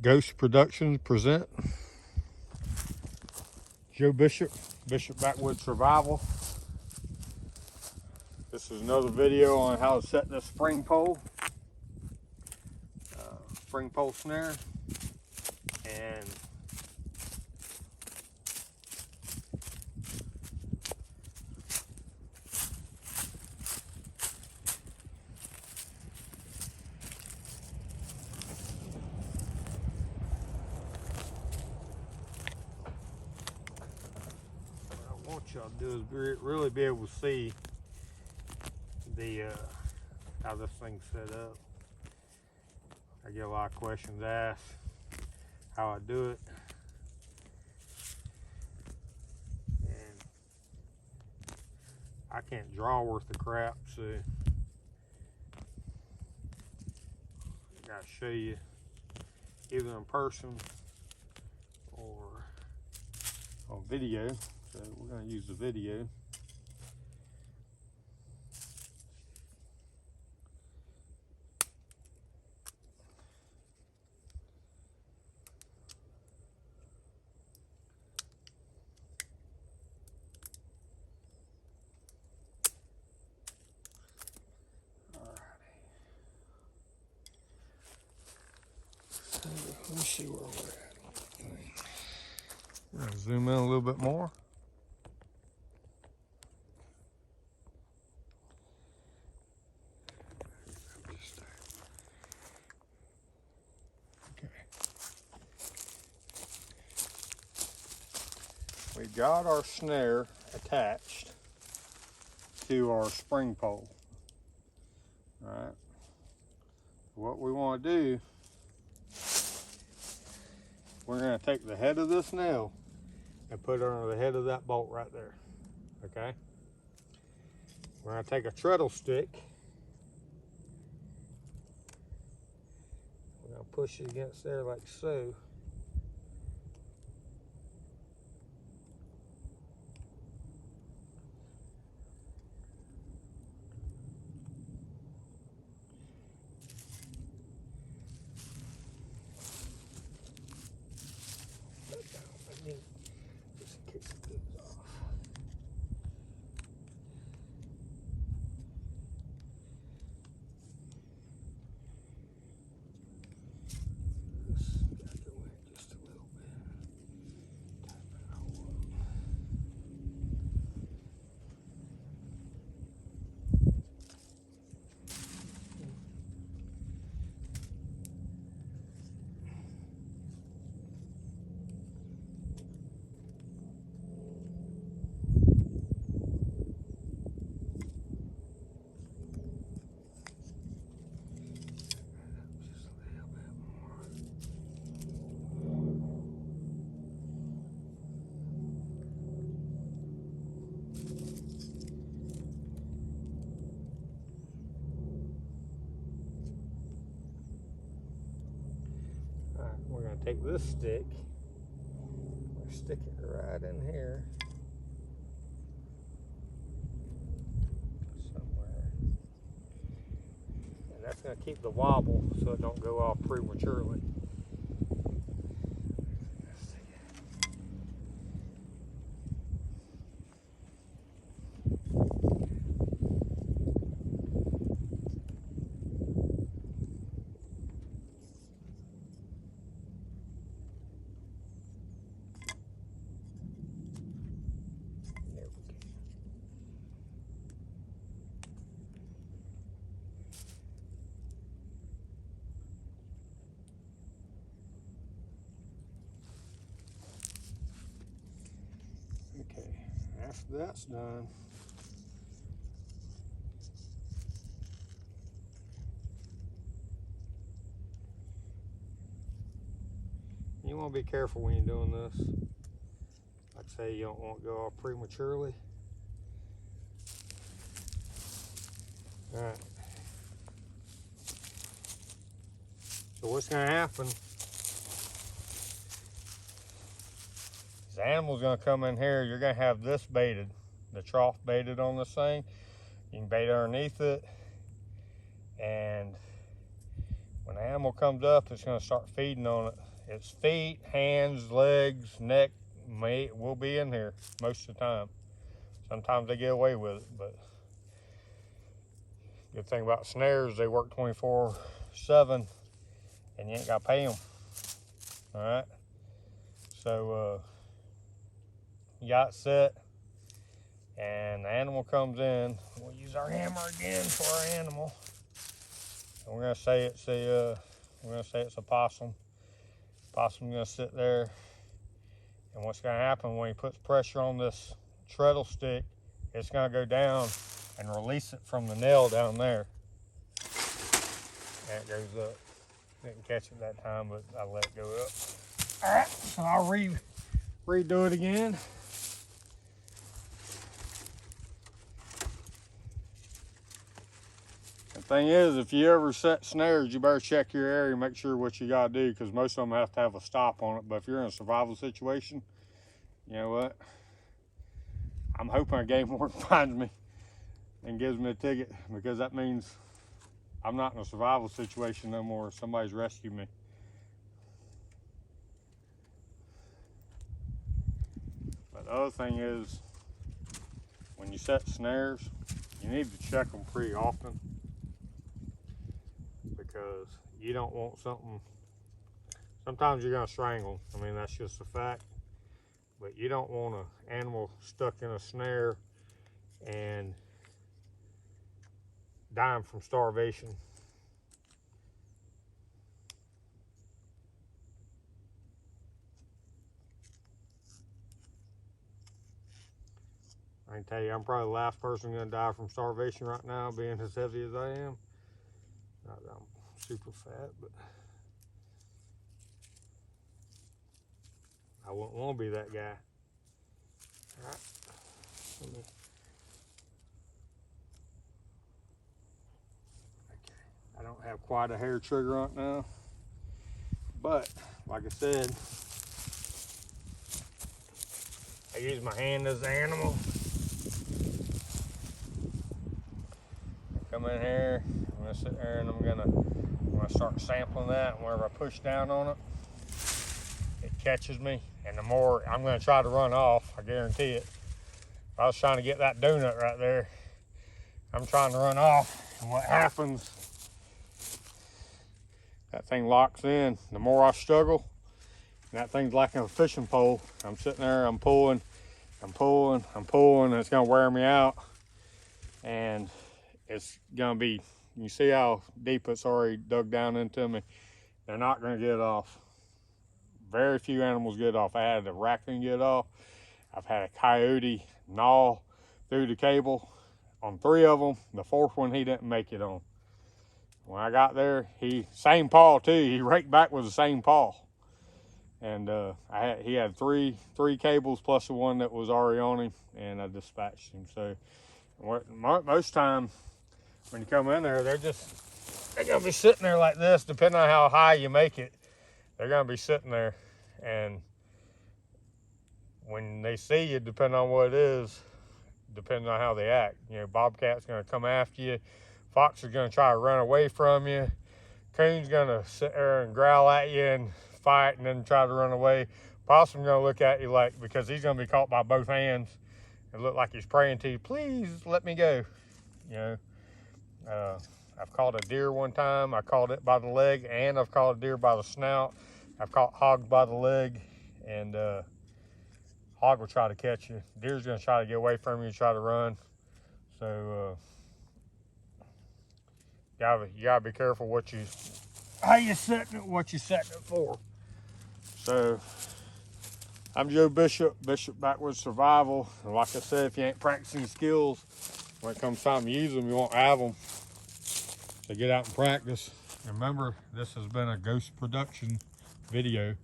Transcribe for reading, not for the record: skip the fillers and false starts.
Ghost Productions present Joe Bishop, Bishop Backwoods Survival. This is another video on how to set this spring pole snare. And what I want y'all to do is really be able to see the how this thing's set up. I get a lot of questions asked how I do it, and I can't draw worth the crap, so I gotta show you either in person or on video. So we're gonna use the video. Let me see where we're at. I'm gonna zoom in a little bit more. Okay. We got our snare attached to our spring pole. All right. What we want to do, we're going to take the head of this nail and put it under the head of that bolt right there. Okay? We're going to take a treadle stick. We're going to push it against there like so. Just in case it goes off. This got to win just a little bit. We're going to take this stick, we're sticking it right in here somewhere, and that's going to keep the wobble so it don't go off prematurely. Okay, after that's done, you want to be careful when you're doing this. Like I say, you don't want to go off prematurely. All right. So what's going to happen? The animal's going to come in here. You're going to have this baited, the trough baited on this thing. You can bait underneath it, and when the animal comes up, it's going to start feeding on it Its feet, hands, legs, neck will be in here most of the time. Sometimes they get away with it, but good thing about snares, they work 24/7 and you ain't got to pay them. All right. So you got it set, and the animal comes in. We'll use our hammer again for our animal. And we're gonna say it's a possum. Possum's gonna sit there, and what's gonna happen when he puts pressure on this treadle stick, it's gonna go down and release it from the nail down there. And it goes up. Didn't catch it that time, but I let it go up. All right, so I'll redo it again. The thing is, if you ever set snares, you better check your area, make sure what you gotta do, because most of them have to have a stop on it. But if you're in a survival situation, you know what? I'm hoping a game warden finds me and gives me a ticket, because that means I'm not in a survival situation no more. Somebody's rescued me. But the other thing is, when you set snares, you need to check them pretty often, because you don't want something. Sometimes you're gonna strangle them. I mean, that's just a fact. But you don't want an animal stuck in a snare and dying from starvation. I can tell you, I'm probably the last person gonna die from starvation right now, being as heavy as I am. Not that I'm super fat, but I wouldn't want to be that guy. All right. Okay. I don't have quite a hair trigger right now, but like I said, I use my hand as the animal. Come in here, I'm gonna sit there and I'm gonna start sampling that, and whenever I push down on it, it catches me. And the more I'm gonna try to run off, I guarantee it. If I was trying to get that donut right there, I'm trying to run off, and what happens, that thing locks in. The more I struggle, that thing's like a fishing pole. I'm sitting there, I'm pulling, and it's gonna wear me out. And it's gonna be, you see how deep it's already dug down into me. They're not gonna get off. Very few animals get off. I had a raccoon get off. I've had a coyote gnaw through the cable on 3 of them. The 4th one, he didn't make it on. When I got there, same paw too. He raked back with the same paw. And he had three cables plus the one that was already on him, and I dispatched him. So most time when you come in there, they're gonna be sitting there like this, depending on how high you make it. They're gonna be sitting there, and when they see you, depending on what it is, depending on how they act. You know, bobcat's gonna come after you, fox is gonna try to run away from you, coon's gonna sit there and growl at you and fight and then try to run away. Possum's gonna look at you like, because he's gonna be caught by both hands and look like he's praying to you, please let me go. You know, I've caught a deer one time. I caught it by the leg, and I've caught a deer by the snout. I've caught hogs by the leg, and hog will try to catch you. Deer's gonna try to get away from you and try to run. So you gotta be careful how you setting it, what you setting it for. So I'm Joe Bishop Backwoods Survival. And like I said, if you ain't practicing skills, when it comes time to use them, you won't have them. So get out and practice. And remember, this has been a ghost production video.